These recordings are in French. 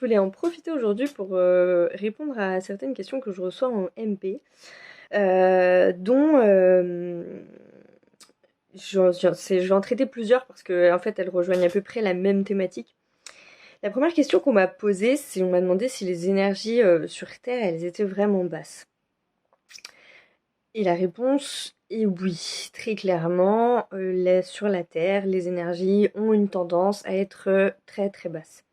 voulais en profiter aujourd'hui pour répondre à certaines questions que je reçois en MP, dont je vais en traiter plusieurs parce que en fait elles rejoignent à peu près la même thématique. La première question qu'on m'a posée, c'est on m'a demandé si les énergies sur Terre, elles étaient vraiment basses. Et la réponse est oui, très clairement, sur la Terre, les énergies ont une tendance à être très très basses.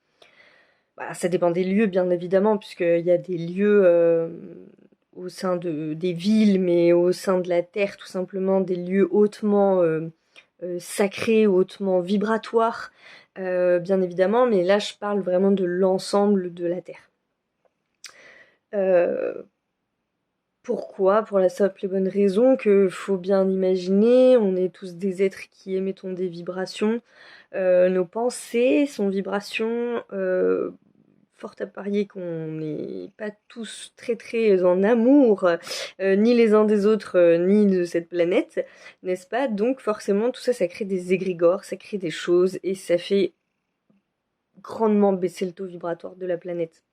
Bah, ça dépend des lieux, bien évidemment, puisqu'il y a des lieux au sein des villes, mais au sein de la Terre, tout simplement, des lieux hautement sacrés, hautement vibratoires, bien évidemment, mais là, je parle vraiment de l'ensemble de la Terre. Euh, Pourquoi? Pour la simple et bonne raison que faut bien imaginer, on est tous des êtres qui émettons des vibrations. Nos pensées sont vibrations. Fort à parier qu'on n'est pas tous très très en amour, ni les uns des autres, ni de cette planète, n'est-ce pas? Donc forcément tout ça, ça crée des égrégores, ça crée des choses, et ça fait grandement baisser le taux vibratoire de la planète.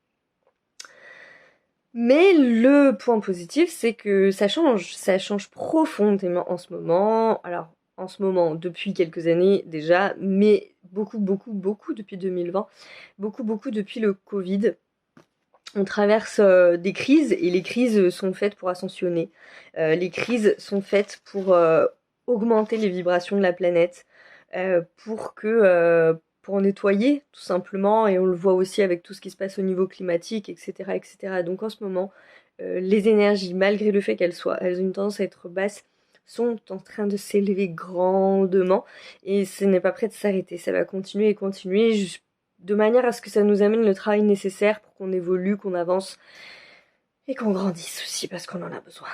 Mais le point positif, c'est que ça change profondément en ce moment. Alors, en ce moment, depuis quelques années déjà, mais beaucoup, beaucoup, beaucoup depuis 2020, beaucoup, beaucoup depuis le Covid. On traverse des crises, et les crises sont faites pour ascensionner. Les crises sont faites pour augmenter les vibrations de la planète, pour nettoyer tout simplement, et on le voit aussi avec tout ce qui se passe au niveau climatique, etc., etc. Donc en ce moment, les énergies, malgré le fait elles ont une tendance à être basses, sont en train de s'élever grandement, et ce n'est pas prêt de s'arrêter. Ça va continuer et continuer, de manière à ce que ça nous amène le travail nécessaire pour qu'on évolue, qu'on avance et qu'on grandisse aussi, parce qu'on en a besoin.